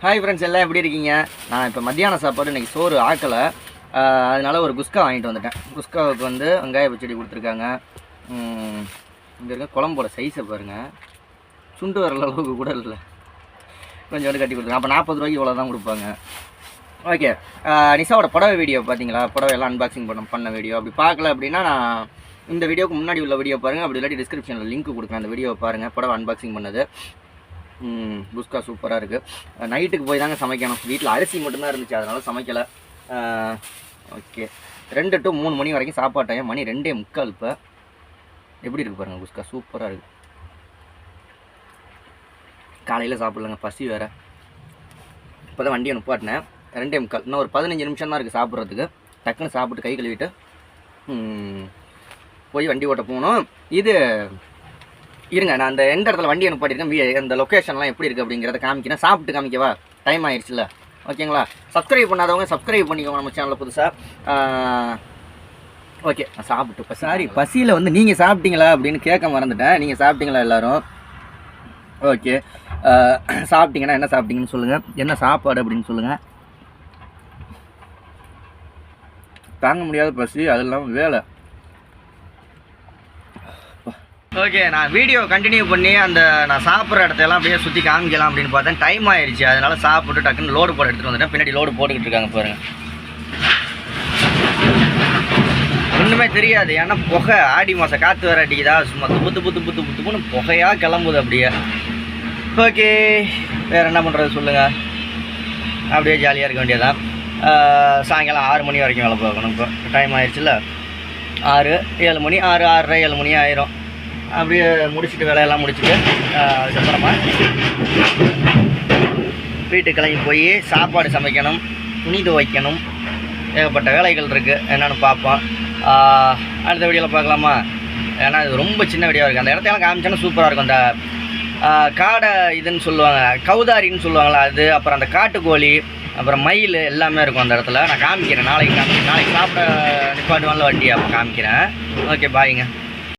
Hi friends, எல்லாம் எப்படி இருக்கீங்க? நான் இப்போ மத்தியான சாப்பாடு இன்றைக்கி சோறு ஆக்கலை, அதனால் ஒரு குஸ்கா வாங்கிட்டு வந்துட்டேன். குஸ்காவுக்கு வந்து வெங்காய பச்சடி கொடுத்துருக்காங்க. இங்கே இருக்க குழம்போட சைஸை பாருங்கள், சுண்டு வர அளவுக்கு கூட இல்லை, கொஞ்சம் கட்டி கொடுத்துருங்க. அப்போ 40 ரூபாய்க்கு இவ்வளோ தான் கொடுப்பாங்க. ஓகே, நிஷாவோட புடவை வீடியோ பார்த்தீங்களா? புடவை எல்லாம் அன்பாக்சிங் பண்ண வீடியோ அப்படி பார்க்கல அப்படின்னா நான் இந்த வீடியோக்கு முன்னாடி உள்ள வீடியோ பாருங்கள், அப்படி இல்லாட்டி டிஸ்கிரிப்ஷனில் லிங்க் கொடுக்குறேன், அந்த வீடியோவை பாருங்கள். புடவை அன்பாக்சிங் பண்ணது குஸ்கா சூப்பராக இருக்குது. நைட்டுக்கு போய் தாங்க சமைக்கணும், வீட்டில் அரிசி மட்டும்தான் இருந்துச்சு, அதனால் சமைக்கலை. ஓகே, 2 to 3 மணி வரைக்கும் சாப்பாடு டைம். மணி 2:45. இப்போ எப்படி இருக்குது பாருங்கள், குஸ்கா சூப்பராக இருக்குது. காலையில் சாப்பிட்லங்க, பசி வேறு. இப்போ தான் வண்டியை நிப்பாட்டினேன், 2:45. இன்னும் ஒரு 15 நிமிஷம் தான் இருக்குது சாப்பிட்றதுக்கு. டக்குன்னு சாப்பிட்டு கை கழுவிட்டு போய் வண்டி ஓட்ட போகணும். இது இருங்க, நான் அந்த எந்த இடத்துல வண்டி அனுப்பாட்டிருக்கேன், அந்த லொக்கேஷன்லாம் எப்படி இருக்குது அப்படிங்கிறத காமிக்கிறேன். சாப்பிட்டு காமிக்கவா? டைம் ஆயிடுச்சுல்ல, ஓகேங்களா? சப்ஸ்கிரைப் பண்ணாதவங்க சப்ஸ்கிரைப் பண்ணிக்கோங்க நம்ம சேனலில் புதுசாக. ஓகே, நான் சாப்பிட்டு இப்போ சாரி பசியில் வந்து நீங்கள் சாப்பிட்டீங்களா அப்படின்னு கேட்க மறந்துட்டேன். நீங்கள் சாப்பிட்டீங்களா எல்லோரும்? ஓகே, சாப்பிட்டீங்கன்னா என்ன சாப்பிட்டீங்கன்னு சொல்லுங்கள், என்ன சாப்பாடு அப்படின்னு சொல்லுங்கள். தாங்க முடியாத பசி, அது இல்லாமல் வேலை. ஓகே, நான் வீடியோ கண்டினியூ பண்ணி அந்த நான் சாப்பிட்ற இடத்தையெல்லாம் அப்படியே சுற்றி காமிக்கலாம் அப்படின்னு பார்த்தேன். டைம் ஆயிடுச்சு, அதனால் சாப்பிட்டு டக்குன்னு லோடு போட எடுத்துகிட்டு வந்துட்டேன். பின்னாடி லோடு போட்டுக்கிட்டு இருக்காங்க பாருங்கள். ஒன்றுமே தெரியாது, ஏன்னா புகை ஆடி மாதம் காற்று வேறு அடிக்குதா, சும்மா துப்புன்னு புகையாக கிளம்புது அப்படியே. ஓகே, வேறு என்ன பண்ணுறது சொல்லுங்கள், அப்படியே ஜாலியாக இருக்க வேண்டியதான். சாயங்காலம் 6 மணி வரைக்கும் வேலை பார்க்கணும். இப்போ டைம் ஆயிடுச்சுல்ல, 6, 7 மணி, 6, 6:30, 7 மணி ஆயிரும். அப்படியே முடிச்சுட்டு வேலையெல்லாம் முடிச்சுட்டு அதுக்கப்புறமா வீட்டுக்கு கிளம்பி போய் சாப்பாடு சமைக்கணும், துணி துவைக்கணும், ஏகப்பட்ட வேலைகள் இருக்குது. என்னென்னு பார்ப்போம், அடுத்த வீடியோவில் பார்க்கலாமா? ஏன்னா இது ரொம்ப சின்ன வீடியோவாக இருக்குது. அந்த இடத்தையெல்லாம் காமிச்சோன்னா சூப்பராக இருக்கும். அந்த காடை இதுன்னு சொல்லுவாங்க, கௌதாரின்னு சொல்லுவாங்களா அது, அப்புறம் அந்த காட்டுக்கோழி, அப்புறம் மயில் எல்லாமே இருக்கும் அந்த இடத்துல. நான் காமிக்கிறேன், நாளைக்கு சாப்பிட நிப்பாட்டுவான்ல வண்டி, அப்போ காமிக்கிறேன். ஓகே, பாய்ங்க.